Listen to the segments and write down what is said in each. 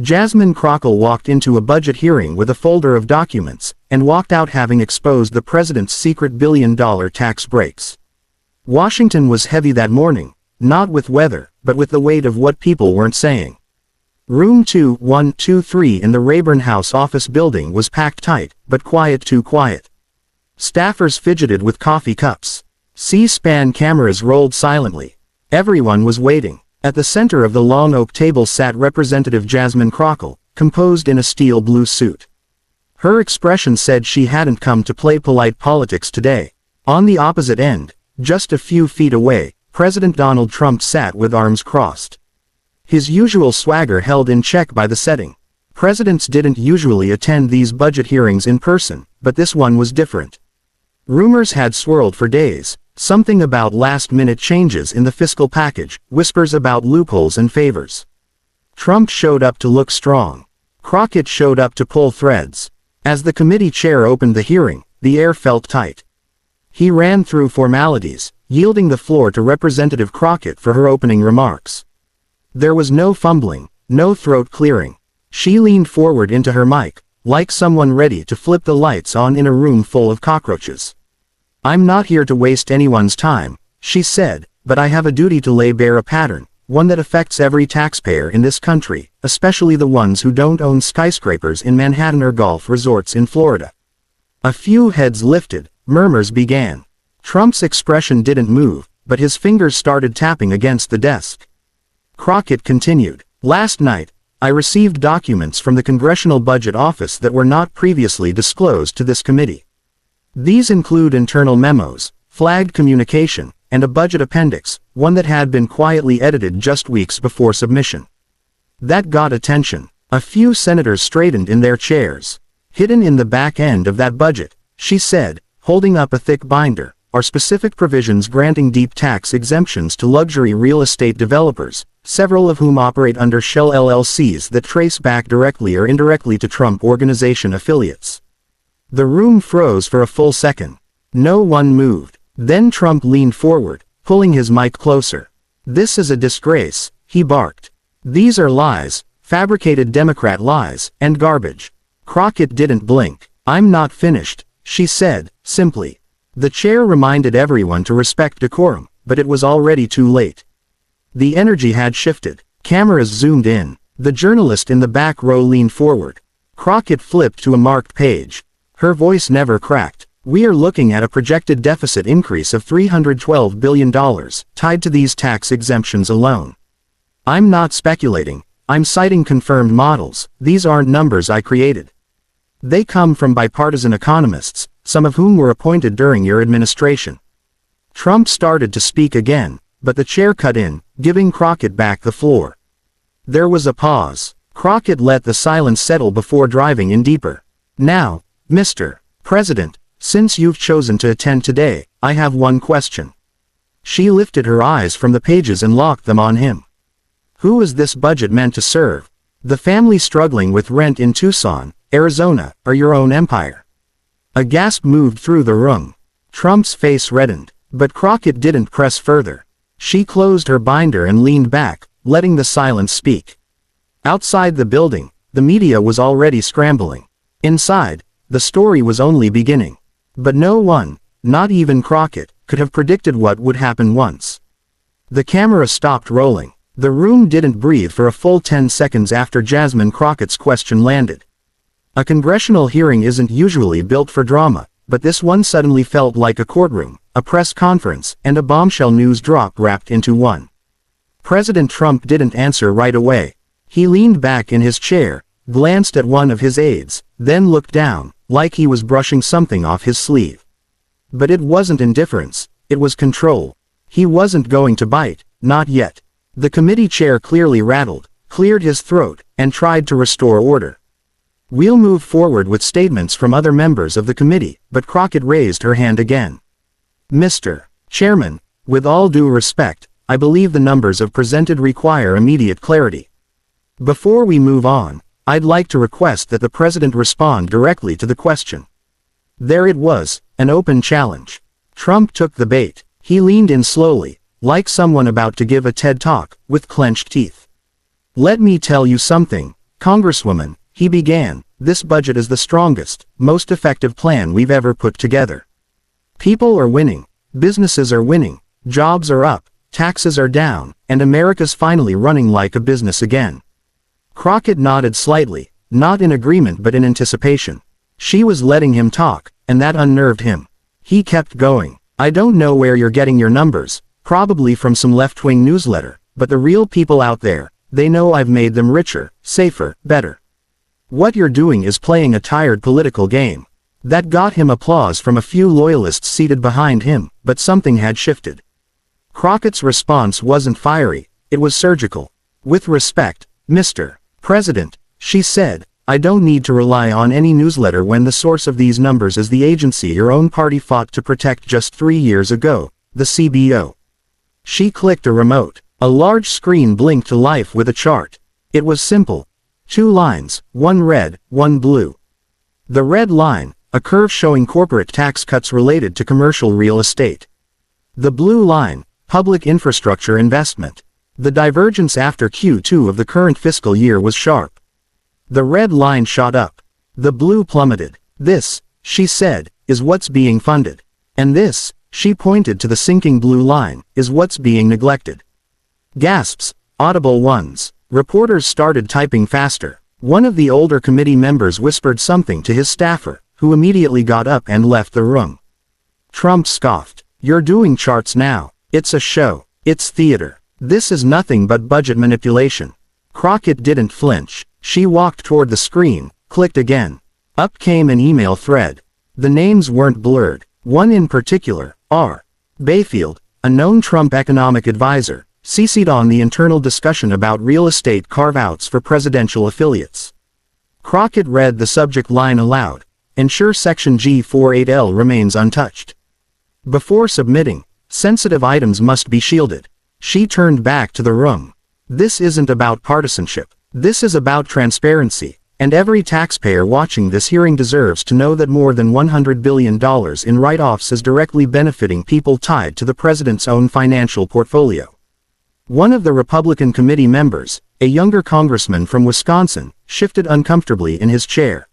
Jasmine Crockett walked into a budget hearing with a folder of documents, and walked out having exposed the president's secret billion-dollar tax breaks. Washington was heavy that morning, not with weather, but with the weight of what people weren't saying. Room 2123 in the Rayburn House office building was packed tight, but quiet, too quiet. Staffers fidgeted with coffee cups. C-SPAN cameras rolled silently. Everyone was waiting. At the center of the long oak table sat Representative Jasmine Crockett, composed in a steel blue suit. Her expression said she hadn't come to play polite politics today. On the opposite end, just a few feet away, President Donald Trump sat with arms crossed. His usual swagger held in check by the setting. Presidents didn't usually attend these budget hearings in person, but this one was different. Rumors had swirled for days. Something about last-minute changes in the fiscal package, whispers about loopholes and favors. Trump showed up to look strong. Crockett showed up to pull threads. As the committee chair opened the hearing, the air felt tight. He ran through formalities, yielding the floor to Representative Crockett for her opening remarks. There was no fumbling, no throat clearing. She leaned forward into her mic, like someone ready to flip the lights on in a room full of cockroaches. "I'm not here to waste anyone's time," she said, "but I have a duty to lay bare a pattern, one that affects every taxpayer in this country, especially the ones who don't own skyscrapers in Manhattan or golf resorts in Florida." A few heads lifted, murmurs began. Trump's expression didn't move, but his fingers started tapping against the desk. Crockett continued, "Last night, I received documents from the Congressional Budget Office that were not previously disclosed to this committee. These include internal memos, flagged communication, and a budget appendix, one that had been quietly edited just weeks before submission. That got attention. A few senators straightened in their chairs. Hidden in the back end of that budget, she said, holding up a thick binder, are specific provisions granting deep tax exemptions to luxury real estate developers, several of whom operate under shell LLCs that trace back directly or indirectly to Trump Organization affiliates. The room froze for a full second. No one moved. Then Trump leaned forward, pulling his mic closer. "This is a disgrace," he barked. "These are lies, fabricated Democrat lies, and garbage." Crockett didn't blink. "I'm not finished," she said, simply. The chair reminded everyone to respect decorum, but it was already too late. The energy had shifted. Cameras zoomed in. The journalist in the back row leaned forward. Crockett flipped to a marked page. Her voice never cracked. "We are looking at a projected deficit increase of $312 billion, tied to these tax exemptions alone. I'm not speculating, I'm citing confirmed models. These aren't numbers I created. They come from bipartisan economists, some of whom were appointed during your administration." Trump started to speak again, but the chair cut in, giving Crockett back the floor. There was a pause. Crockett let the silence settle before driving in deeper. "Now, Mr. President, since you've chosen to attend today, I have one question." She lifted her eyes from the pages and locked them on him. "Who is this budget meant to serve? The family struggling with rent in Tucson, Arizona, or your own empire?" A gasp moved through the room. Trump's face reddened, but Crockett didn't press further. She closed her binder and leaned back, letting the silence speak. Outside the building, the media was already scrambling. Inside, the story was only beginning. But no one, not even Crockett, could have predicted what would happen once the camera stopped rolling. The room didn't breathe for a full 10 seconds after Jasmine Crockett's question landed. A congressional hearing isn't usually built for drama, but this one suddenly felt like a courtroom, a press conference, and a bombshell news drop wrapped into one. President Trump didn't answer right away. He leaned back in his chair, glanced at one of his aides, then looked down, like he was brushing something off his sleeve. But it wasn't indifference, it was control. He wasn't going to bite, not yet. The committee chair clearly rattled, cleared his throat, and tried to restore order. "We'll move forward with statements from other members of the committee," but Crockett raised her hand again. "Mr. Chairman, with all due respect, I believe the numbers of presented require immediate clarity. Before we move on, I'd like to request that the President respond directly to the question." There it was, an open challenge. Trump took the bait. He leaned in slowly, like someone about to give a TED Talk, with clenched teeth. "Let me tell you something," Congresswoman, he began, this budget is the strongest, most effective plan we've ever put together. People are winning, businesses are winning, jobs are up, taxes are down, and America's finally running like a business again. Crockett nodded slightly, not in agreement but in anticipation. She was letting him talk, and that unnerved him. He kept going. I don't know where you're getting your numbers, probably from some left-wing newsletter, but the real people out there, they know I've made them richer, safer, better. What you're doing is playing a tired political game. That got him applause from a few loyalists seated behind him, but something had shifted. Crockett's response wasn't fiery, it was surgical. With respect, Mr. President, she said, I don't need to rely on any newsletter when the source of these numbers is the agency your own party fought to protect just 3 years ago, the CBO. She clicked a remote. A large screen blinked to life with a chart. It was simple. 2 lines, one red, one blue. The red line, a curve showing corporate tax cuts related to commercial real estate. The blue line, public infrastructure investment. The divergence after Q2 of the current fiscal year was sharp. The red line shot up. The blue plummeted. This, she said, is what's being funded. And this, she pointed to the sinking blue line, is what's being neglected. Gasps, audible ones. Reporters started typing faster. One of the older committee members whispered something to his staffer, who immediately got up and left the room. Trump scoffed. You're doing charts now. It's a show. It's theater. This is nothing but budget manipulation. Crockett didn't flinch. She walked toward the screen, clicked again. Up came an email thread. The names weren't blurred. One in particular, R. Bayfield, a known Trump economic advisor, CC'd on the internal discussion about real estate carve-outs for presidential affiliates. Crockett read the subject line aloud. Ensure Section G48L remains untouched. Before submitting, sensitive items must be shielded. She turned back to the room. This isn't about partisanship. This is about transparency, and every taxpayer watching this hearing deserves to know that more than $100 billion in write-offs is directly benefiting people tied to the president's own financial portfolio. One of the Republican committee members, a younger congressman from Wisconsin, shifted uncomfortably in his chair.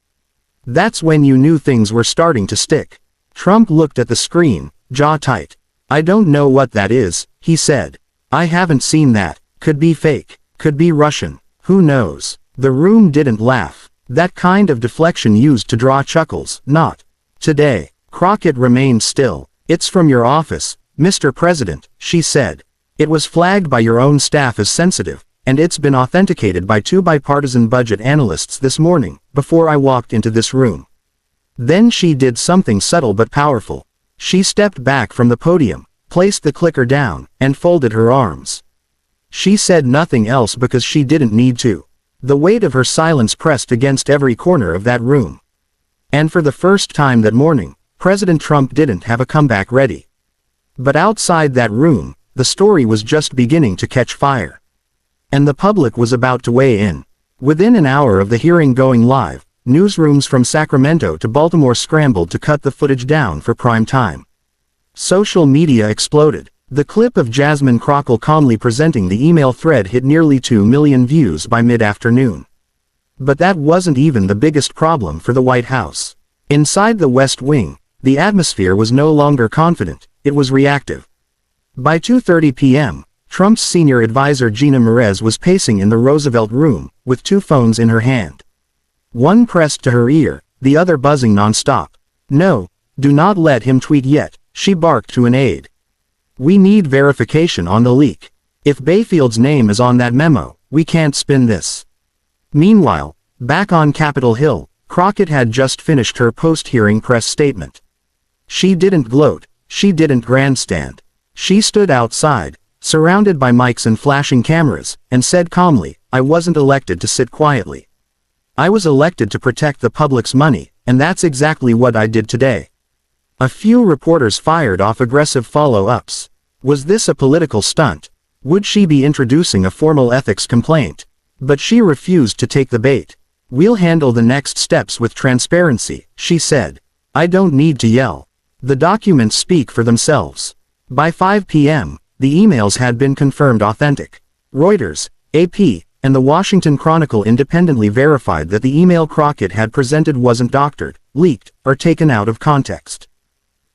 That's when you knew things were starting to stick. Trump looked at the screen, jaw tight. I don't know what that is, he said. I haven't seen that. Could be fake. Could be Russian. Who knows? The room didn't laugh. That kind of deflection used to draw chuckles, not. Today. Crockett remained still. It's from your office, Mr. President, she said. It was flagged by your own staff as sensitive, and it's been authenticated by 2 bipartisan budget analysts this morning, before I walked into this room. Then she did something subtle but powerful. She stepped back from the podium, placed the clicker down, and folded her arms. She said nothing else because she didn't need to. The weight of her silence pressed against every corner of that room. And for the first time that morning, President Trump didn't have a comeback ready. But outside that room, the story was just beginning to catch fire. And the public was about to weigh in. Within an hour of the hearing going live, newsrooms from Sacramento to Baltimore scrambled to cut the footage down for prime time. Social media exploded. The clip of Jasmine Crockett calmly presenting the email thread hit nearly 2 million views by mid-afternoon. But that wasn't even the biggest problem for the White House. Inside the West Wing, the atmosphere was no longer confident, it was reactive. By 2:30 p.m., Trump's senior advisor Gina Perez was pacing in the Roosevelt Room, with 2 phones in her hand. One pressed to her ear, the other buzzing nonstop. No, do not let him tweet yet, she barked to an aide. We need verification on the leak. If Bayfield's name is on that memo, we can't spin this. Meanwhile, back on Capitol Hill, Crockett had just finished her post-hearing press statement. She didn't gloat, she didn't grandstand. She stood outside, surrounded by mics and flashing cameras, and said calmly, I wasn't elected to sit quietly. I was elected to protect the public's money, and that's exactly what I did today. A few reporters fired off aggressive follow-ups. Was this a political stunt? Would she be introducing a formal ethics complaint? But she refused to take the bait. We'll handle the next steps with transparency, she said. I don't need to yell. The documents speak for themselves. By 5 p.m., the emails had been confirmed authentic. Reuters, AP, and the Washington Chronicle independently verified that the email Crockett had presented wasn't doctored, leaked, or taken out of context.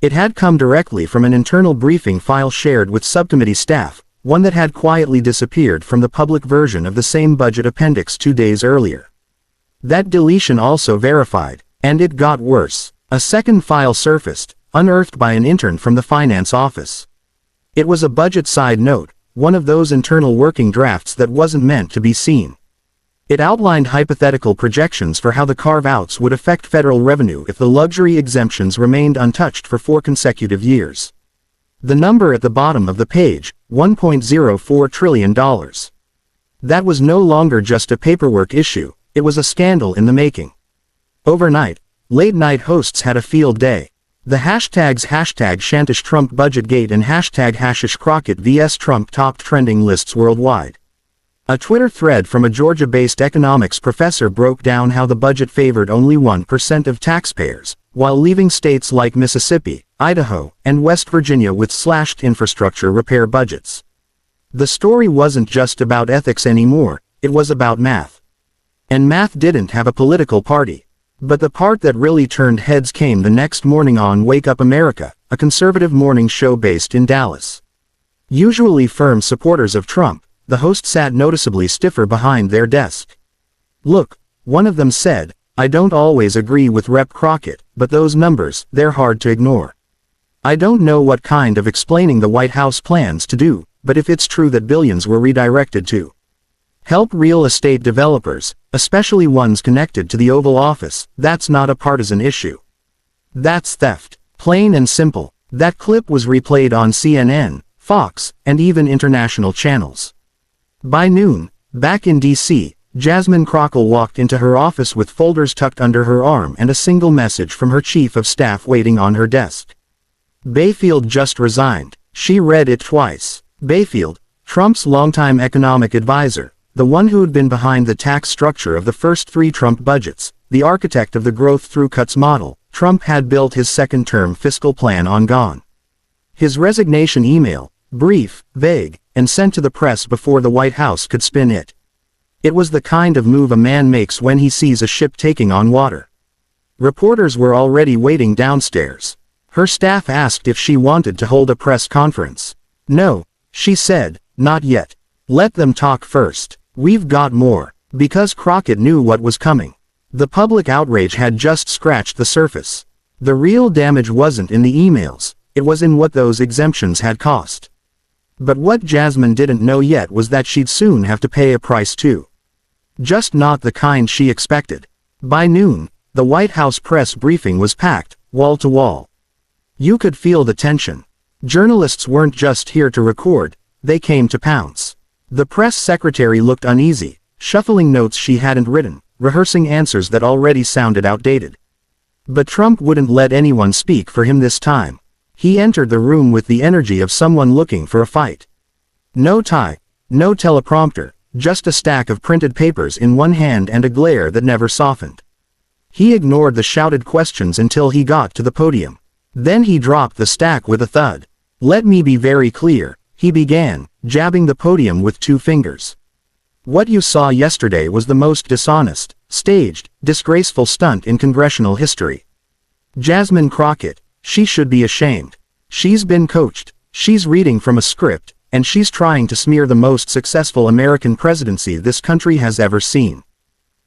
It had come directly from an internal briefing file shared with subcommittee staff, one that had quietly disappeared from the public version of the same budget appendix 2 days earlier. That deletion also verified, and it got worse. A second file surfaced, unearthed by an intern from the finance office. It was a budget side note, one of those internal working drafts that wasn't meant to be seen. It outlined hypothetical projections for how the carve-outs would affect federal revenue if the luxury exemptions remained untouched for 4 consecutive years. The number at the bottom of the page, $1.04 trillion. That was no longer just a paperwork issue, it was a scandal in the making. Overnight, late-night hosts had a field day. The hashtags #Shantish Trump Budgetgate and #Hashish Crockett vs Trump topped trending lists worldwide. A Twitter thread from a Georgia-based economics professor broke down how the budget favored only 1% of taxpayers, while leaving states like Mississippi, Idaho, and West Virginia with slashed infrastructure repair budgets. The story wasn't just about ethics anymore, it was about math. And math didn't have a political party. But the part that really turned heads came the next morning on Wake Up America, a conservative morning show based in Dallas. Usually firm supporters of Trump, the host sat noticeably stiffer behind their desk. "Look," one of them said, "I don't always agree with Rep. Crockett, but those numbers, they're hard to ignore. I don't know what kind of explaining the White House plans to do, but if it's true that billions were redirected to help real estate developers, especially ones connected to the Oval Office, that's not a partisan issue. That's theft. Plain and simple." That clip was replayed on CNN, Fox, and even international channels. By noon, back in D.C., Jasmine Crockett walked into her office with folders tucked under her arm and a single message from her chief of staff waiting on her desk. Bayfield just resigned. She read it twice. Bayfield, Trump's longtime economic advisor, the one who'd been behind the tax structure of the first 3 Trump budgets, the architect of the growth through cuts model, Trump had built his second-term fiscal plan on gone. His resignation email, brief, vague, and sent to the press before the White House could spin it. It was the kind of move a man makes when he sees a ship taking on water. Reporters were already waiting downstairs. Her staff asked if she wanted to hold a press conference. "No," she said, "not yet. Let them talk first. We've got more." Because Crockett knew what was coming. The public outrage had just scratched the surface. The real damage wasn't in the emails, it was in what those exemptions had cost. But what Jasmine didn't know yet was that she'd soon have to pay a price too. Just not the kind she expected. By noon, the White House press briefing was packed, wall to wall. You could feel the tension. Journalists weren't just here to record, they came to pounce. The press secretary looked uneasy, shuffling notes she hadn't written, rehearsing answers that already sounded outdated. But Trump wouldn't let anyone speak for him this time. He entered the room with the energy of someone looking for a fight. No tie, no teleprompter, just a stack of printed papers in one hand and a glare that never softened. He ignored the shouted questions until he got to the podium. Then he dropped the stack with a thud. "Let me be very clear," he began, jabbing the podium with 2 fingers. "What you saw yesterday was the most dishonest, staged, disgraceful stunt in congressional history. Jasmine Crockett, she should be ashamed. She's been coached, she's reading from a script, and she's trying to smear the most successful American presidency this country has ever seen."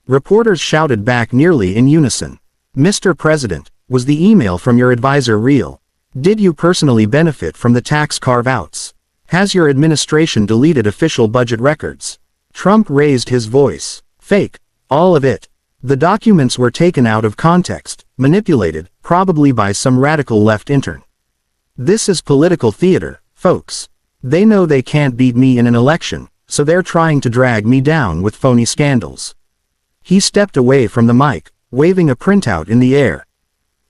Reporters shouted back nearly in unison. "Mr. President, was the email from your advisor real? Did you personally benefit from the tax carve-outs? Has your administration deleted official budget records?" Trump raised his voice. "Fake. All of it. The documents were taken out of context, manipulated, probably by some radical left intern. This is political theater, folks. They know they can't beat me in an election, so they're trying to drag me down with phony scandals." He stepped away from the mic, waving a printout in the air.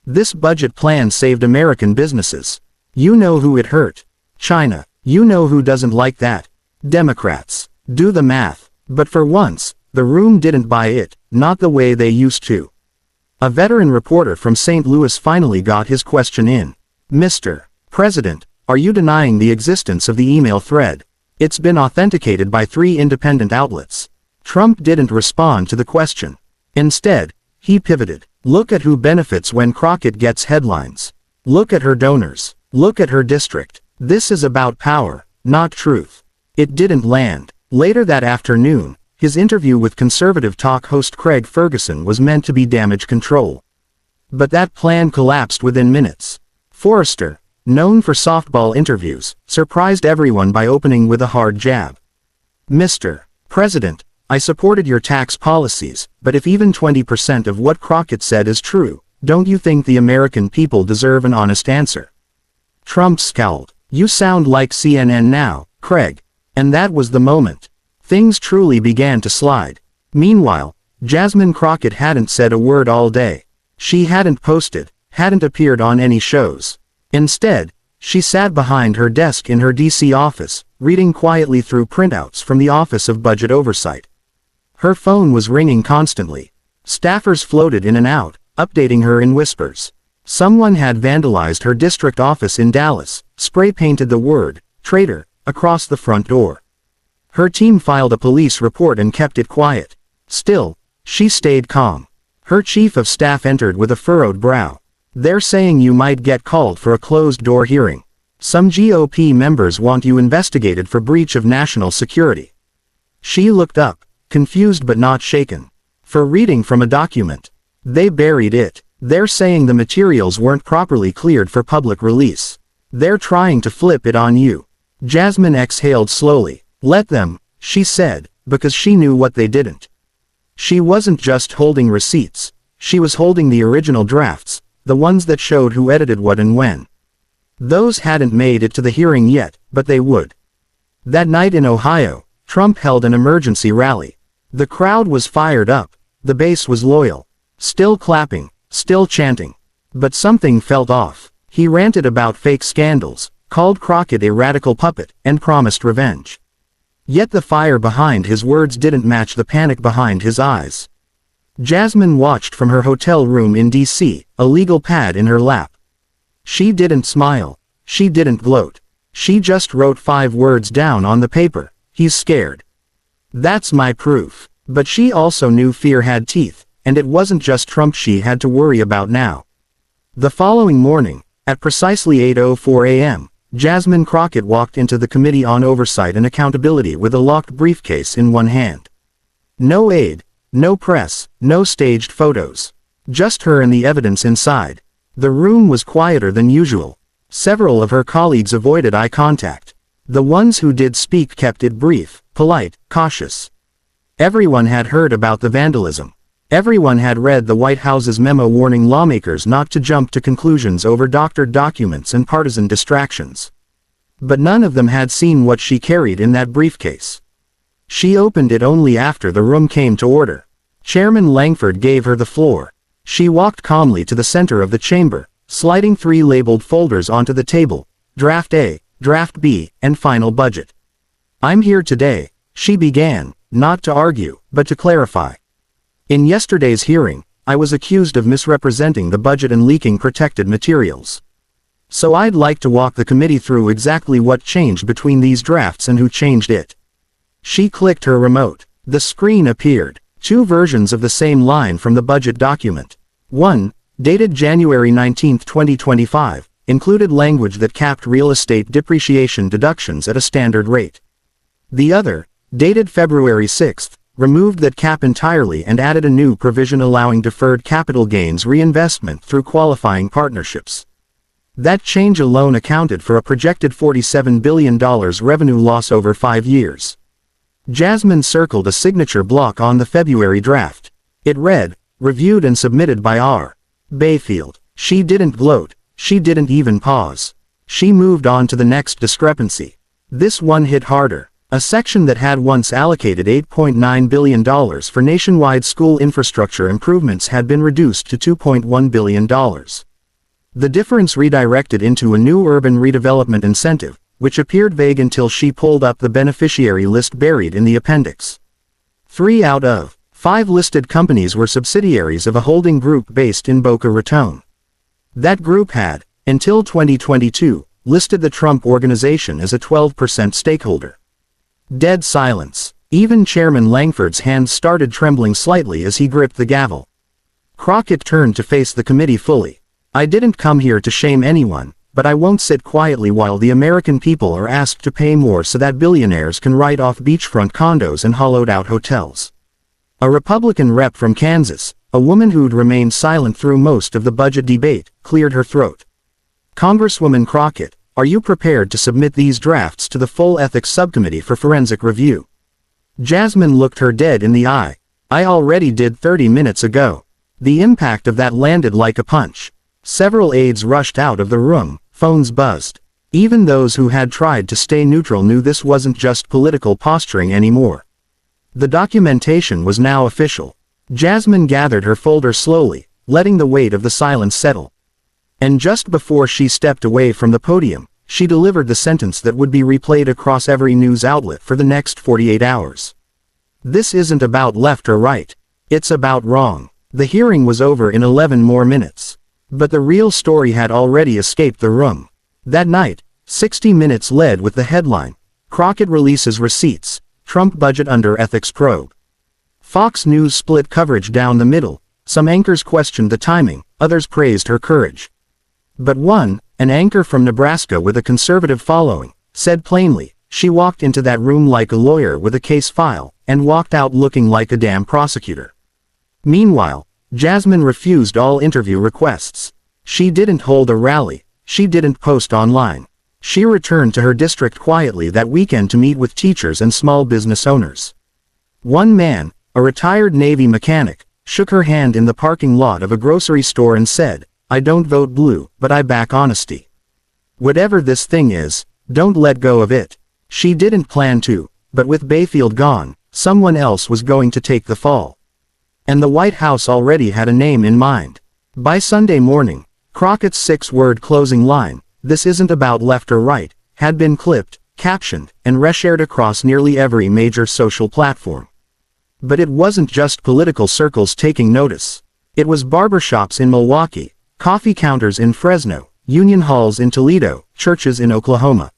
"This budget plan saved American businesses. You know who it hurt. China. You know who doesn't like that. Democrats. Do the math." But for once, the room didn't buy it, not the way they used to. A veteran reporter from St. Louis finally got his question in. "Mr. President, are you denying the existence of the email thread? It's been authenticated by 3 independent outlets." Trump didn't respond to the question. Instead, he pivoted. Look at who benefits when Crockett gets headlines. Look at her donors. Look at her district. This is about power, not truth. It didn't land. Later that afternoon, his interview with conservative talk host Craig Ferguson was meant to be damage control. But that plan collapsed within minutes. Forrester, known for softball interviews, surprised everyone by opening with a hard jab. Mr. President, I supported your tax policies, but if even 20% of what Crockett said is true, don't you think the American people deserve an honest answer? Trump scowled. You sound like CNN now, Craig. And that was the moment. Things truly began to slide. Meanwhile, Jasmine Crockett hadn't said a word all day. She hadn't posted, hadn't appeared on any shows. Instead, she sat behind her desk in her D.C. office, reading quietly through printouts from the Office of Budget Oversight. Her phone was ringing constantly. Staffers floated in and out, updating her in whispers. Someone had vandalized her district office in Dallas, spray-painted the word, "traitor," across the front door. Her team filed a police report and kept it quiet. Still, she stayed calm. Her chief of staff entered with a furrowed brow. They're saying you might get called for a closed-door hearing. Some GOP members want you investigated for breach of national security. She looked up, confused but not shaken. For reading from a document. They buried it. They're saying the materials weren't properly cleared for public release. They're trying to flip it on you. Jasmine exhaled slowly. Let them, she said, because she knew what they didn't. She wasn't just holding receipts. She was holding the original drafts, the ones that showed who edited what and when. Those hadn't made it to the hearing yet, but they would. That night in Ohio, Trump held an emergency rally. The crowd was fired up. The base was loyal. Still clapping, still chanting. But something felt off. He ranted about fake scandals, called Crockett a radical puppet, and promised revenge. Yet the fire behind his words didn't match the panic behind his eyes. Jasmine watched from her hotel room in D.C., a legal pad in her lap. She didn't smile. She didn't gloat. She just wrote 5 words down on the paper. He's scared. That's my proof. But she also knew fear had teeth, and it wasn't just Trump she had to worry about now. The following morning, at precisely 8:04 a.m., Jasmine Crockett walked into the Committee on Oversight and Accountability with a locked briefcase in one hand. No aide, no press, no staged photos. Just her and the evidence inside. The room was quieter than usual. Several of her colleagues avoided eye contact. The ones who did speak kept it brief, polite, cautious. Everyone had heard about the vandalism. Everyone had read the White House's memo warning lawmakers not to jump to conclusions over doctored documents and partisan distractions. But none of them had seen what she carried in that briefcase. She opened it only after the room came to order. Chairman Langford gave her the floor. She walked calmly to the center of the chamber, sliding 3 labeled folders onto the table: Draft A, Draft B, and Final Budget. I'm here today, she began, not to argue, but to clarify. In yesterday's hearing, I was accused of misrepresenting the budget and leaking protected materials. So I'd like to walk the committee through exactly what changed between these drafts and who changed it. She clicked her remote. The screen appeared. 2 versions of the same line from the budget document. One, dated January 19, 2025, included language that capped real estate depreciation deductions at a standard rate. The other, dated February 6, removed that cap entirely and added a new provision allowing deferred capital gains reinvestment through qualifying partnerships. That change alone accounted for a projected $47 billion revenue loss over 5 years. Jasmine circled a signature block on the February draft. It read, reviewed and submitted by R. Bayfield. She didn't gloat. She didn't even pause. She moved on to the next discrepancy. This one hit harder. A section that had once allocated $8.9 billion for nationwide school infrastructure improvements had been reduced to $2.1 billion. The difference redirected into a new urban redevelopment incentive, which appeared vague until she pulled up the beneficiary list buried in the appendix. 3 out of 5 listed companies were subsidiaries of a holding group based in Boca Raton. That group had, until 2022, listed the Trump Organization as a 12% stakeholder. Dead silence. Even Chairman Langford's hands started trembling slightly as he gripped the gavel. Crockett turned to face the committee fully. "I didn't come here to shame anyone, but I won't sit quietly while the American people are asked to pay more so that billionaires can write off beachfront condos and hollowed-out hotels." A Republican rep from Kansas, a woman who'd remained silent through most of the budget debate, cleared her throat. "Congresswoman Crockett, are you prepared to submit these drafts to the full ethics subcommittee for forensic review?" Jasmine looked her dead in the eye. "I already did 30 minutes ago." The impact of that landed like a punch. Several aides rushed out of the room, phones buzzed. Even those who had tried to stay neutral knew this wasn't just political posturing anymore. The documentation was now official. Jasmine gathered her folder slowly, letting the weight of the silence settle. And just before she stepped away from the podium, she delivered the sentence that would be replayed across every news outlet for the next 48 hours. "This isn't about left or right. It's about wrong." The hearing was over in 11 more minutes. But the real story had already escaped the room. That night, 60 Minutes led with the headline, "Crockett Releases Receipts, Trump Budget Under Ethics Probe." Fox News split coverage down the middle. Some anchors questioned the timing, others praised her courage. But one, an anchor from Nebraska with a conservative following, said plainly, she walked into that room like a lawyer with a case file, and walked out looking like a damn prosecutor. Meanwhile, Jasmine refused all interview requests. She didn't hold a rally. She didn't post online. She returned to her district quietly that weekend to meet with teachers and small business owners. One man, a retired Navy mechanic, shook her hand in the parking lot of a grocery store and said, "I don't vote blue, but I back honesty. Whatever this thing is, don't let go of it." She didn't plan to, but with Bayfield gone, someone else was going to take the fall. And the White House already had a name in mind. By Sunday morning, Crockett's 6-word closing line, "This isn't about left or right," had been clipped, captioned, and reshared across nearly every major social platform. But it wasn't just political circles taking notice. It was barbershops in Milwaukee, coffee counters in Fresno, union halls in Toledo, churches in Oklahoma.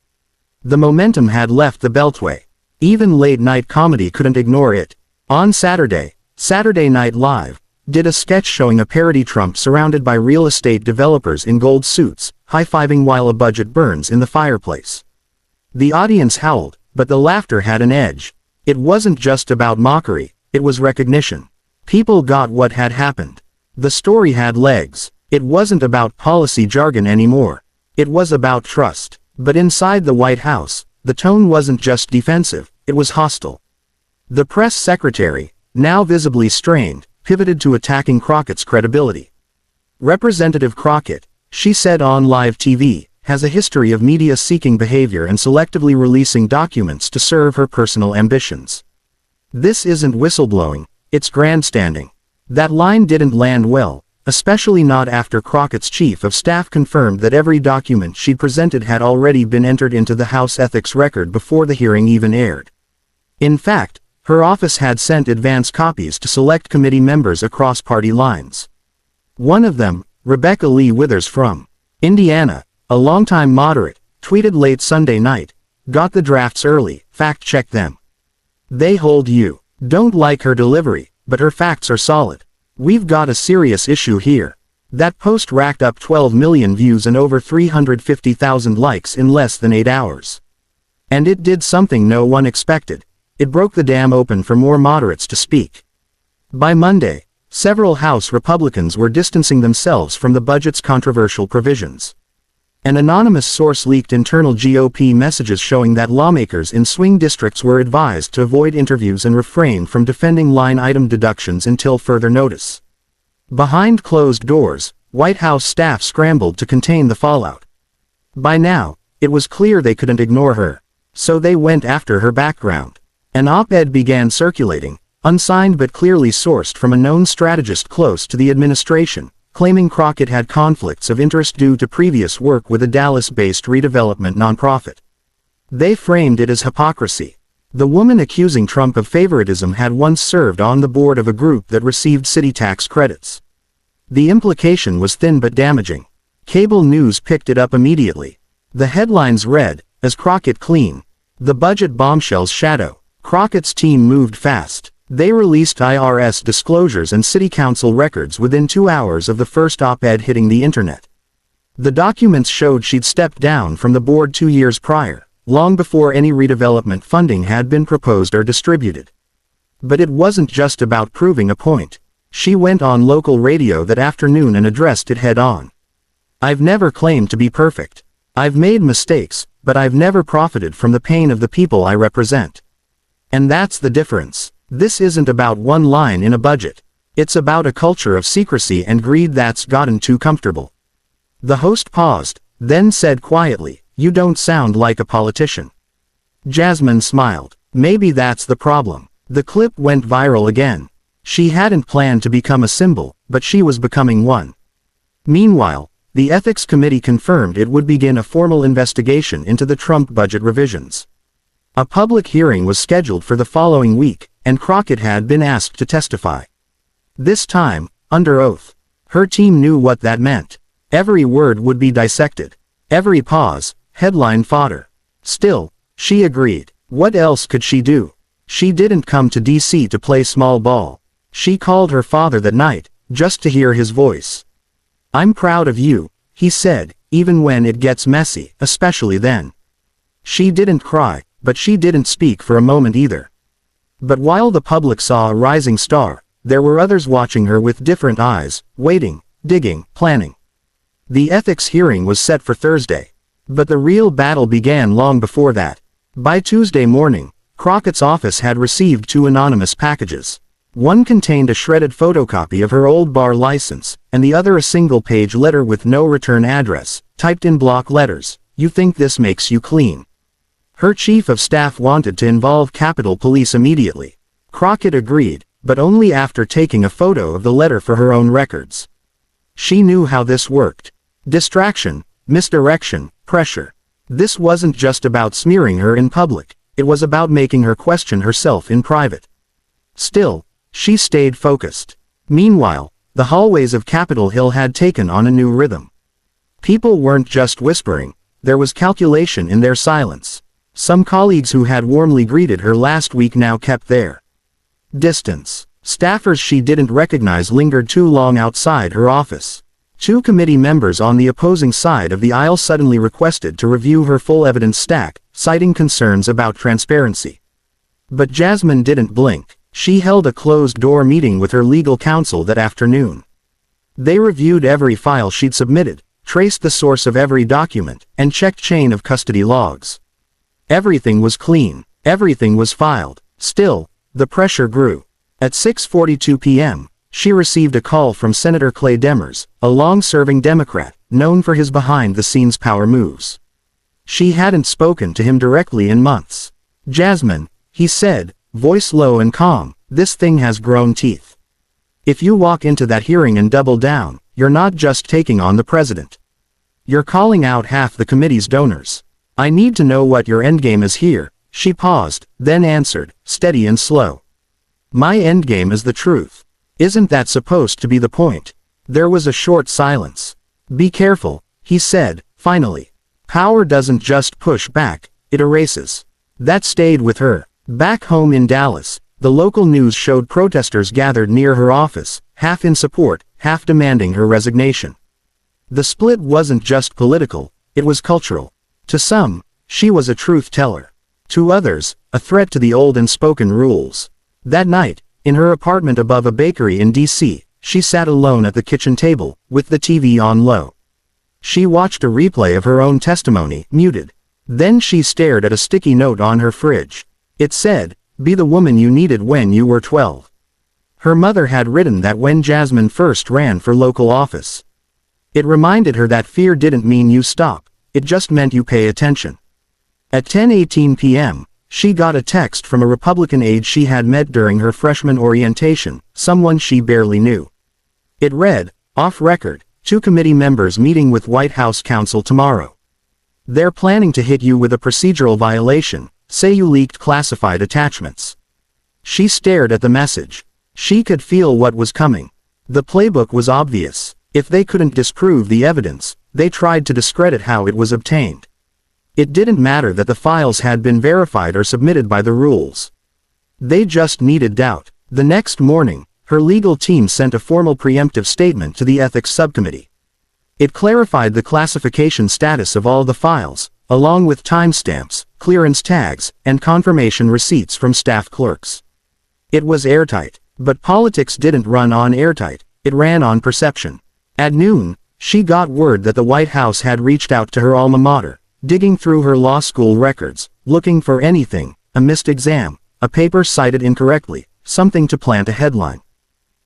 The momentum had left the Beltway. Even late-night comedy couldn't ignore it. On Saturday Night Live did a sketch showing a parody Trump surrounded by real estate developers in gold suits, high-fiving while a budget burns in the fireplace. The audience howled, but the laughter had an edge. It wasn't just about mockery, it was recognition. People got what had happened. The story had legs. It wasn't about policy jargon anymore. It was about trust. But inside the White House, the tone wasn't just defensive, it was hostile. The press secretary, now visibly strained, pivoted to attacking Crockett's credibility. "Representative Crockett," she said on live TV, "has a history of media-seeking behavior and selectively releasing documents to serve her personal ambitions. This isn't whistleblowing, it's grandstanding." That line didn't land well, especially not after Crockett's chief of staff confirmed that every document she presented had already been entered into the House ethics record before the hearing even aired. In fact, her office had sent advance copies to select committee members across party lines. One of them, Rebecca Lee Withers from Indiana, a longtime moderate, tweeted late Sunday night, "Got the drafts early, fact-check them. They hold you. Don't like her delivery, but her facts are solid. We've got a serious issue here." That post racked up 12 million views and over 350,000 likes in less than 8 hours. And it did something no one expected. It broke the dam open for more moderates to speak. By Monday, several House Republicans were distancing themselves from the budget's controversial provisions. An anonymous source leaked internal GOP messages showing that lawmakers in swing districts were advised to avoid interviews and refrain from defending line-item deductions until further notice. Behind closed doors, White House staff scrambled to contain the fallout. By now, it was clear they couldn't ignore her. So they went after her background. An op-ed began circulating, unsigned but clearly sourced from a known strategist close to the administration, claiming Crockett had conflicts of interest due to previous work with a Dallas-based redevelopment nonprofit. They framed it as hypocrisy. The woman accusing Trump of favoritism had once served on the board of a group that received city tax credits. The implication was thin but damaging. Cable news picked it up immediately. The headlines read, "As Crockett clean. The budget bombshell's shadow. Crockett's team moved fast. They released IRS disclosures and city council records within 2 hours of the first op-ed hitting the internet. The documents showed she'd stepped down from the board 2 years prior, long before any redevelopment funding had been proposed or distributed. But it wasn't just about proving a point. She went on local radio that afternoon and addressed it head-on. "I've never claimed to be perfect. I've made mistakes, but I've never profited from the pain of the people I represent. And that's the difference. This isn't about one line in a budget. It's about a culture of secrecy and greed that's gotten too comfortable." The host paused, then said quietly, "You don't sound like a politician." Jasmine smiled. "Maybe that's the problem." The clip went viral again. She hadn't planned to become a symbol, but she was becoming one. Meanwhile, the Ethics Committee confirmed it would begin a formal investigation into the Trump budget revisions. A public hearing was scheduled for the following week, and Crockett had been asked to testify. This time, under oath. Her team knew what that meant. Every word would be dissected. Every pause, headline fodder. Still, she agreed. What else could she do? She didn't come to D.C. to play small ball. She called her father that night, just to hear his voice. "I'm proud of you," he said, "even when it gets messy, especially then." She didn't cry, but she didn't speak for a moment either. But while the public saw a rising star, there were others watching her with different eyes, waiting, digging, planning. The ethics hearing was set for Thursday. But the real battle began long before that. By Tuesday morning, Crockett's office had received 2 anonymous packages. One contained a shredded photocopy of her old bar license, and the other a single-page letter with no return address, typed in block letters. "You think this makes you clean?" Her chief of staff wanted to involve Capitol Police immediately. Crockett agreed, but only after taking a photo of the letter for her own records. She knew how this worked. Distraction, misdirection, pressure. This wasn't just about smearing her in public, it was about making her question herself in private. Still, she stayed focused. Meanwhile, the hallways of Capitol Hill had taken on a new rhythm. People weren't just whispering, there was calculation in their silence. Some colleagues who had warmly greeted her last week now kept their distance. Staffers she didn't recognize lingered too long outside her office. 2 committee members on the opposing side of the aisle suddenly requested to review her full evidence stack, citing concerns about transparency. But Jasmine didn't blink. She held a closed-door meeting with her legal counsel that afternoon. They reviewed every file she'd submitted, traced the source of every document, and checked chain of custody logs. Everything was clean. Everything was filed. Still, the pressure grew. At 6:42 p.m., she received a call from Senator Clay Demers, a long-serving Democrat, known for his behind-the-scenes power moves. She hadn't spoken to him directly in months. "Jasmine," he said, voice low and calm, "this thing has grown teeth. If you walk into that hearing and double down, you're not just taking on the president. You're calling out half the committee's donors. I need to know what your endgame is here." She paused, then answered, steady and slow. "My endgame is the truth. Isn't that supposed to be the point?" There was a short silence. "Be careful," he said, finally. "Power doesn't just push back, it erases." That stayed with her. Back home in Dallas, the local news showed protesters gathered near her office, half in support, half demanding her resignation. The split wasn't just political, it was cultural. To some, she was a truth teller. To others, a threat to the old unspoken rules. That night, in her apartment above a bakery in D.C., she sat alone at the kitchen table, with the TV on low. She watched a replay of her own testimony, muted. Then she stared at a sticky note on her fridge. It said, "Be the woman you needed when you were 12. Her mother had written that when Jasmine first ran for local office. It reminded her that fear didn't mean you stop, it just meant you pay attention. At 10:18 p.m., she got a text from a Republican aide she had met during her freshman orientation, someone she barely knew. It read, "Off record, 2 committee members meeting with White House counsel tomorrow. They're planning to hit you with a procedural violation, say you leaked classified attachments." She stared at the message. She could feel what was coming. The playbook was obvious. If they couldn't disprove the evidence, they tried to discredit how it was obtained. It didn't matter that the files had been verified or submitted by the rules. They just needed doubt. The next morning, her legal team sent a formal preemptive statement to the Ethics Subcommittee. It clarified the classification status of all the files, along with timestamps, clearance tags, and confirmation receipts from staff clerks. It was airtight, but politics didn't run on airtight, it ran on perception. At noon, she got word that the White House had reached out to her alma mater, digging through her law school records, looking for anything, a missed exam, a paper cited incorrectly, something to plant a headline.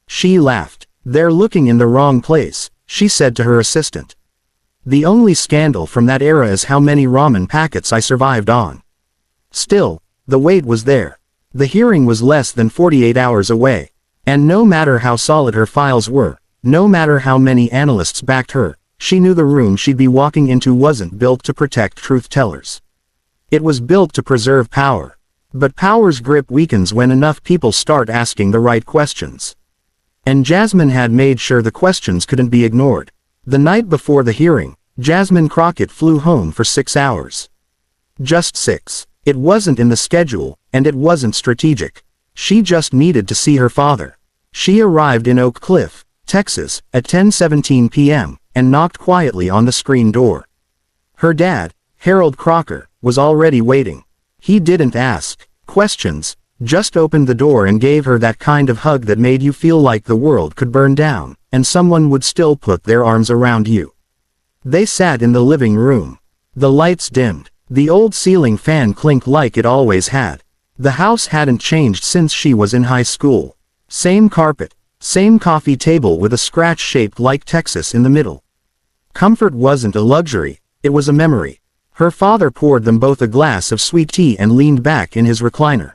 She laughed. "They're looking in the wrong place," she said to her assistant. "The only scandal from that era is how many ramen packets I survived on." Still, the weight was there. The hearing was less than 48 hours away. And no matter how solid her files were, no matter how many analysts backed her, she knew the room she'd be walking into wasn't built to protect truth-tellers. It was built to preserve power. But power's grip weakens when enough people start asking the right questions. And Jasmine had made sure the questions couldn't be ignored. The night before the hearing, Jasmine Crockett flew home for 6 hours. Just 6. It wasn't in the schedule, and it wasn't strategic. She just needed to see her father. She arrived in Oak Cliff, Texas, at 10:17 p.m., and knocked quietly on the screen door. Her dad, Harold Crocker, was already waiting. He didn't ask questions, just opened the door and gave her that kind of hug that made you feel like the world could burn down, and someone would still put their arms around you. They sat in the living room. The lights dimmed. The old ceiling fan clinked like it always had. The house hadn't changed since she was in high school. Same carpet, same coffee table with a scratch shaped like Texas in the middle. Comfort wasn't a luxury, it was a memory. Her father poured them both a glass of sweet tea and leaned back in his recliner.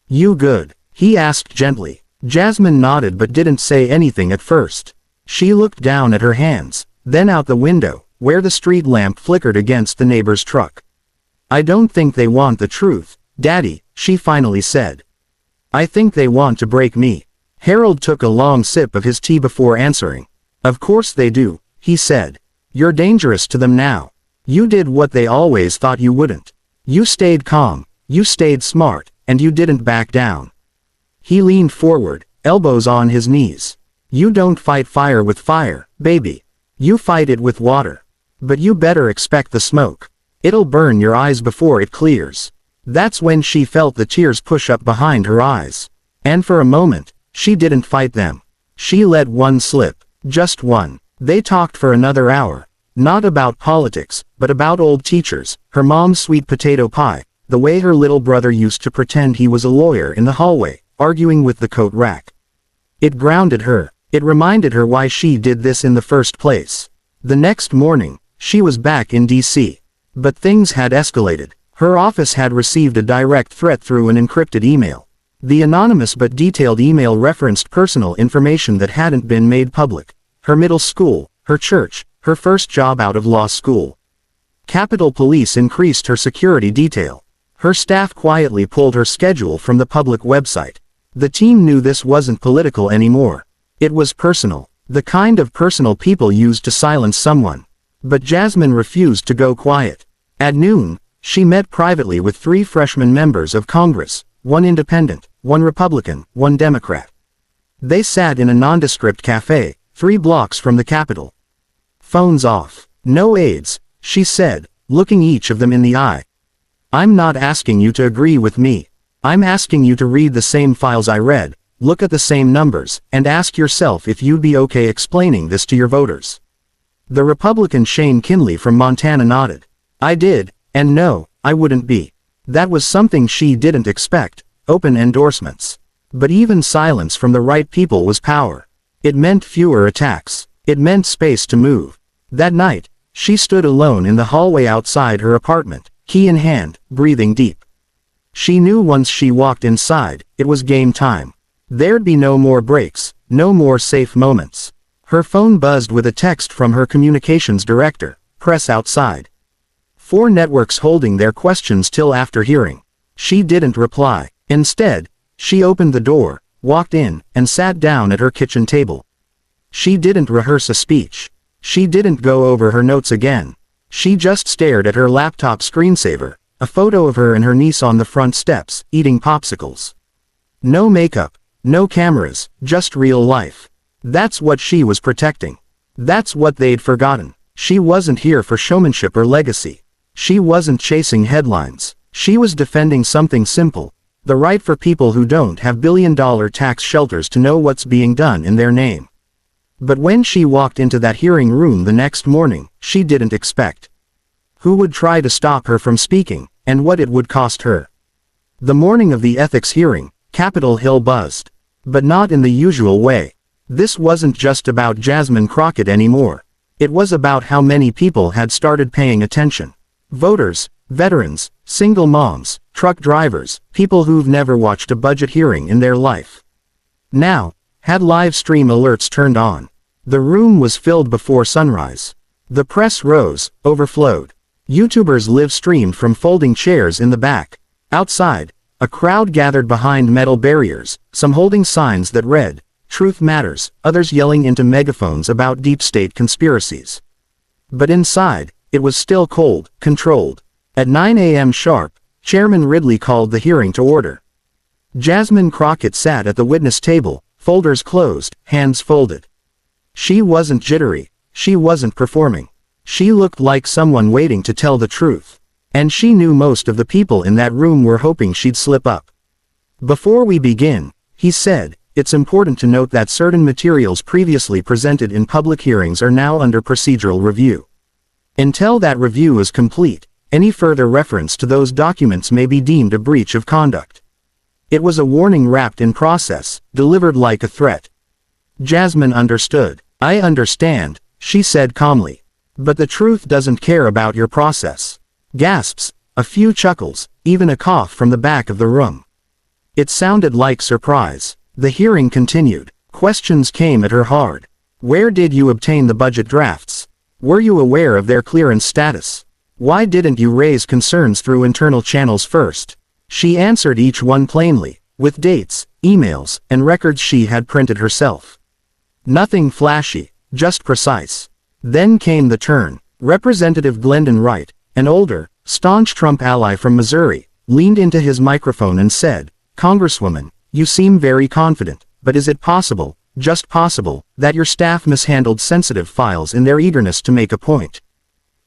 "You good?" he asked gently. Jasmine nodded but didn't say anything at first. She looked down at her hands, then out the window, where the street lamp flickered against the neighbor's truck. "I don't think they want the truth, Daddy," she finally said. "I think they want to break me." Harold took a long sip of his tea before answering. "Of course they do," he said. "You're dangerous to them now. You did what they always thought you wouldn't. You stayed calm, you stayed smart, and you didn't back down." He leaned forward, elbows on his knees. "You don't fight fire with fire, baby. You fight it with water. But you better expect the smoke. It'll burn your eyes before it clears." That's when she felt the tears push up behind her eyes. And for a moment, she didn't fight them. She let one slip, just one. They talked for another hour. Not about politics, but about old teachers, her mom's sweet potato pie, the way her little brother used to pretend he was a lawyer in the hallway, arguing with the coat rack. It grounded her. It reminded her why she did this in the first place. The next morning, she was back in D.C. But things had escalated. Her office had received a direct threat through an encrypted email. The anonymous but detailed email referenced personal information that hadn't been made public. Her middle school, her church, her first job out of law school. Capitol Police increased her security detail. Her staff quietly pulled her schedule from the public website. The team knew this wasn't political anymore. It was personal. The kind of personal people used to silence someone. But Jasmine refused to go quiet. At noon, she met privately with 3 freshman members of Congress, 1 independent, 1 Republican, 1 Democrat. They sat in a nondescript cafe, 3 blocks from the Capitol. "Phones off. No aides," she said, looking each of them in the eye. "I'm not asking you to agree with me. I'm asking you to read the same files I read, look at the same numbers, and ask yourself if you'd be okay explaining this to your voters." The Republican Shane Kinley from Montana nodded. "I did, and no, I wouldn't be." That was something she didn't expect, open endorsements. But even silence from the right people was power. It meant fewer attacks. It meant space to move. That night, she stood alone in the hallway outside her apartment, key in hand, breathing deep. She knew once she walked inside, it was game time. There'd be no more breaks, no more safe moments. Her phone buzzed with a text from her communications director, "Press outside." 4 networks holding their questions till after hearing. She didn't reply. Instead, she opened the door, walked in, and sat down at her kitchen table. She didn't rehearse a speech. She didn't go over her notes again. She just stared at her laptop screensaver, a photo of her and her niece on the front steps, eating popsicles. No makeup, no cameras, just real life. That's what she was protecting. That's what they'd forgotten. She wasn't here for showmanship or legacy. She wasn't chasing headlines. She was defending something simple: the right for people who don't have billion-dollar tax shelters to know what's being done in their name. But when she walked into that hearing room the next morning, she didn't expect who would try to stop her from speaking, and what it would cost her. The morning of the ethics hearing, Capitol Hill buzzed. But not in the usual way. This wasn't just about Jasmine Crockett anymore. It was about how many people had started paying attention. Voters, veterans, single moms, truck drivers, people who've never watched a budget hearing in their life. Now, had live stream alerts turned on. The room was filled before sunrise. The press rose, overflowed. YouTubers live streamed from folding chairs in the back. Outside, a crowd gathered behind metal barriers, some holding signs that read, "Truth Matters," others yelling into megaphones about deep state conspiracies. But inside, it was still cold, controlled. At 9 a.m. sharp, Chairman Ridley called the hearing to order. Jasmine Crockett sat at the witness table, folders closed, hands folded. She wasn't jittery. She wasn't performing. She looked like someone waiting to tell the truth. And she knew most of the people in that room were hoping she'd slip up. "Before we begin," he said, "it's important to note that certain materials previously presented in public hearings are now under procedural review. Until that review is complete, any further reference to those documents may be deemed a breach of conduct." It was a warning wrapped in process, delivered like a threat. Jasmine understood. "I understand," she said calmly. "But the truth doesn't care about your process." Gasps, a few chuckles, even a cough from the back of the room. It sounded like surprise. The hearing continued. Questions came at her hard. Where did you obtain the budget drafts? Were you aware of their clearance status? Why didn't you raise concerns through internal channels first? She answered each one plainly, with dates, emails, and records she had printed herself. Nothing flashy, just precise. Then came the turn. Representative Glendon Wright, an older, staunch Trump ally from Missouri, leaned into his microphone and said, "Congresswoman, you seem very confident, but is it possible, just possible, that your staff mishandled sensitive files in their eagerness to make a point?"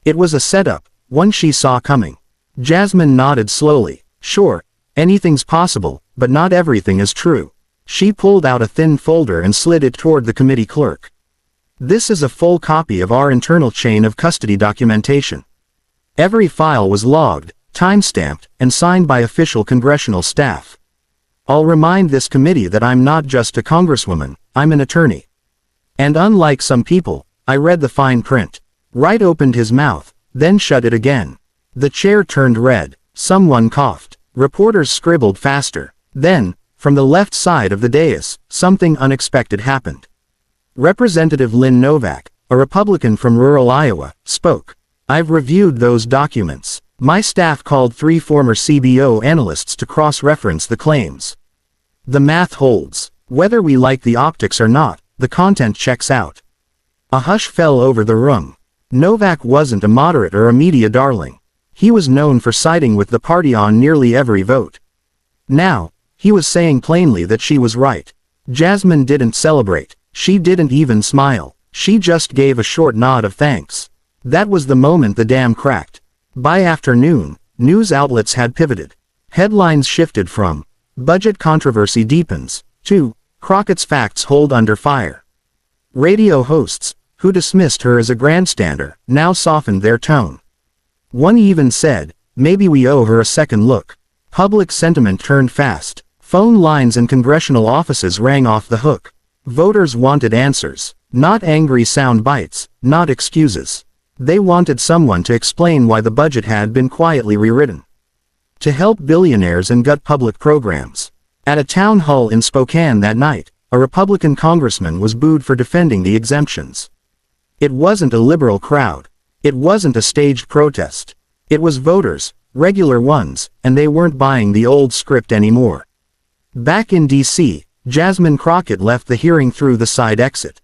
It was a setup, one she saw coming. Jasmine nodded slowly. "Sure, anything's possible, but not everything is true." She pulled out a thin folder and slid it toward the committee clerk. "This is a full copy of our internal chain of custody documentation. Every file was logged, time-stamped, and signed by official congressional staff. I'll remind this committee that I'm not just a congresswoman, I'm an attorney. And unlike some people, I read the fine print." Wright opened his mouth, then shut it again. The chair turned red. Someone coughed. Reporters scribbled faster. Then, from the left side of the dais, something unexpected happened. Representative Lynn Novak, a Republican from rural Iowa, spoke. "I've reviewed those documents. My staff called 3 former CBO analysts to cross-reference the claims. The math holds. Whether we like the optics or not, the content checks out." A hush fell over the room. Novak wasn't a moderate or a media darling. He was known for siding with the party on nearly every vote. Now, he was saying plainly that she was right. Jasmine didn't celebrate. She didn't even smile. She just gave a short nod of thanks. That was the moment the dam cracked. By afternoon, news outlets had pivoted. Headlines shifted from "Budget controversy deepens" to "Crockett's facts hold under fire." Radio hosts, who dismissed her as a grandstander, now softened their tone. One even said, "Maybe we owe her a second look." Public sentiment turned fast. Phone lines in congressional offices rang off the hook. Voters wanted answers, not angry sound bites, not excuses. They wanted someone to explain why the budget had been quietly rewritten to help billionaires and gut public programs. At a town hall in Spokane that night, a Republican congressman was booed for defending the exemptions. It wasn't a liberal crowd. It wasn't a staged protest. It was voters, regular ones, and they weren't buying the old script anymore. Back in D.C., Jasmine Crockett left the hearing through the side exit.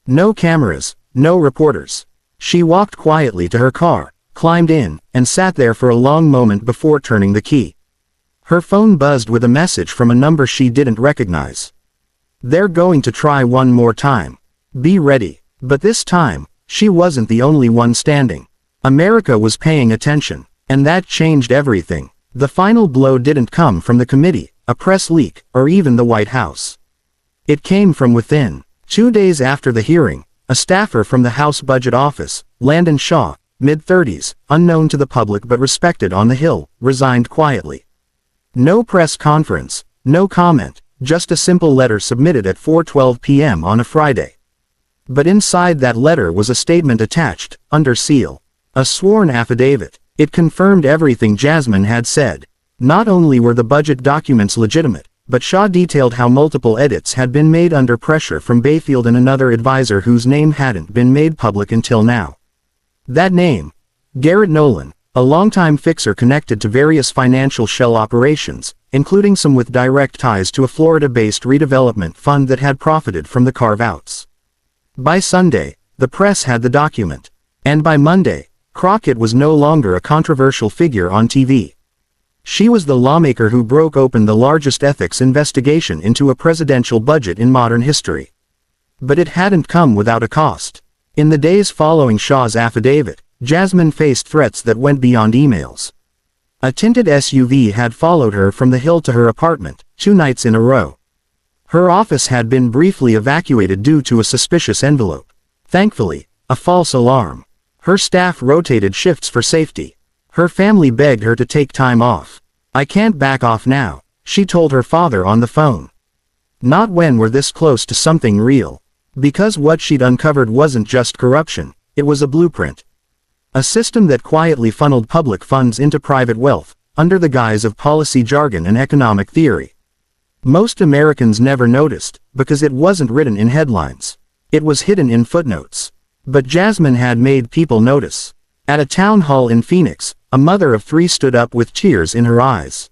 No cameras, no reporters. She walked quietly to her car, climbed in, and sat there for a long moment before turning the key. Her phone buzzed with a message from a number she didn't recognize. "They're going to try one more time. Be ready." But this time, she wasn't the only one standing. America was paying attention, and that changed everything. The final blow didn't come from the committee, a press leak, or even the White House. It came from within. 2 days after the hearing, a staffer from the House Budget Office, Landon Shaw, mid-30s, unknown to the public but respected on the Hill, resigned quietly. No press conference, no comment, just a simple letter submitted at 4:12 p.m. on a Friday. But inside that letter was a statement attached, under seal. A sworn affidavit. It confirmed everything Jasmine had said. Not only were the budget documents legitimate, but Shaw detailed how multiple edits had been made under pressure from Bayfield and another advisor whose name hadn't been made public until now. That name, Garrett Nolan, a longtime fixer connected to various financial shell operations, including some with direct ties to a Florida-based redevelopment fund that had profited from the carve-outs. By Sunday, the press had the document. And by Monday, Crockett was no longer a controversial figure on TV. She was the lawmaker who broke open the largest ethics investigation into a presidential budget in modern history. But it hadn't come without a cost. In the days following Shaw's affidavit, Jasmine faced threats that went beyond emails. A tinted SUV had followed her from the Hill to her apartment, 2 nights in a row. Her office had been briefly evacuated due to a suspicious envelope. Thankfully, a false alarm. Her staff rotated shifts for safety. Her family begged her to take time off. "I can't back off now," she told her father on the phone. Not when we're this close to something real. Because what she'd uncovered wasn't just corruption, it was a blueprint. A system that quietly funneled public funds into private wealth, under the guise of policy jargon and economic theory. Most Americans never noticed, because it wasn't written in headlines. It was hidden in footnotes. But Jasmine had made people notice. At a town hall in Phoenix, a mother of 3 stood up with tears in her eyes.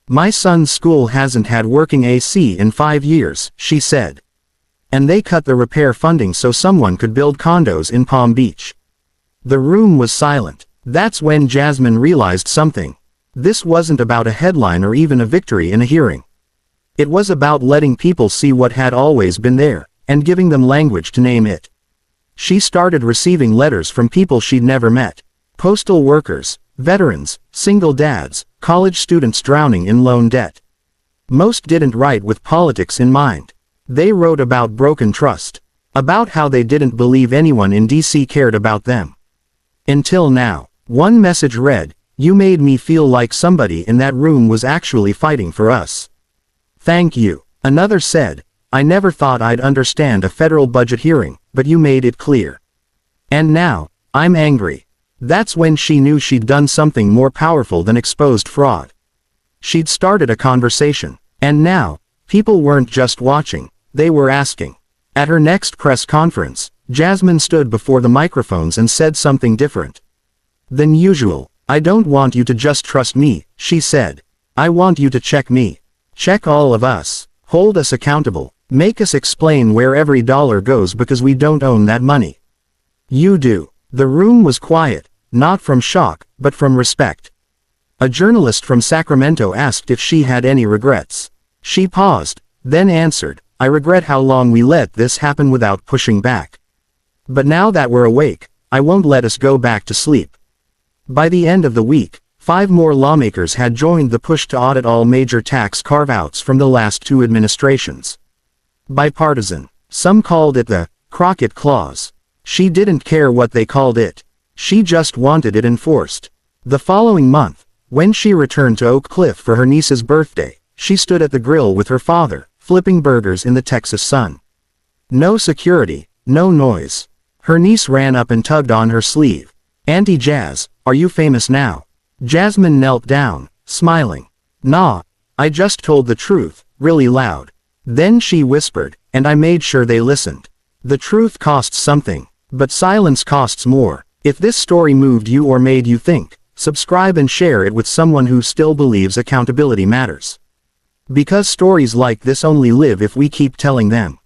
"My son's school hasn't had working AC in 5 years, she said. And they cut the repair funding so someone could build condos in Palm Beach." The room was silent. That's when Jasmine realized something. This wasn't about a headline or even a victory in a hearing. It was about letting people see what had always been there, and giving them language to name it. She started receiving letters from people she'd never met. Postal workers, veterans, single dads, college students drowning in loan debt. Most didn't write with politics in mind. They wrote about broken trust. About how they didn't believe anyone in DC cared about them. Until now. One message read, "You made me feel like somebody in that room was actually fighting for us. Thank you." Another said, "I never thought I'd understand a federal budget hearing, but you made it clear. And now, I'm angry." That's when she knew she'd done something more powerful than exposed fraud. She'd started a conversation. And now, people weren't just watching, they were asking. At her next press conference, Jasmine stood before the microphones and said something different than usual. "I don't want you to just trust me," she said. "I want you to check me. Check all of us. Hold us accountable. Make us explain where every dollar goes because we don't own that money. You do." The room was quiet, not from shock, but from respect. A journalist from Sacramento asked if she had any regrets. She paused, then answered, "I regret how long we let this happen without pushing back. But now that we're awake, I won't let us go back to sleep." By the end of the week, 5 more lawmakers had joined the push to audit all major tax carve-outs from the last 2 administrations. Bipartisan. Some called it the Crockett Clause. She didn't care what they called it. She just wanted it enforced. The following month, when she returned to Oak Cliff for her niece's birthday, she stood at the grill with her father, flipping burgers in the Texas sun. No security, no noise. Her niece ran up and tugged on her sleeve. "Auntie Jazz, are you famous now?" Jasmine knelt down, smiling. "Nah, I just told the truth, really loud." Then she whispered, and I made sure they listened. The truth costs something, but silence costs more. If this story moved you or made you think, subscribe and share it with someone who still believes accountability matters. Because stories like this only live if we keep telling them.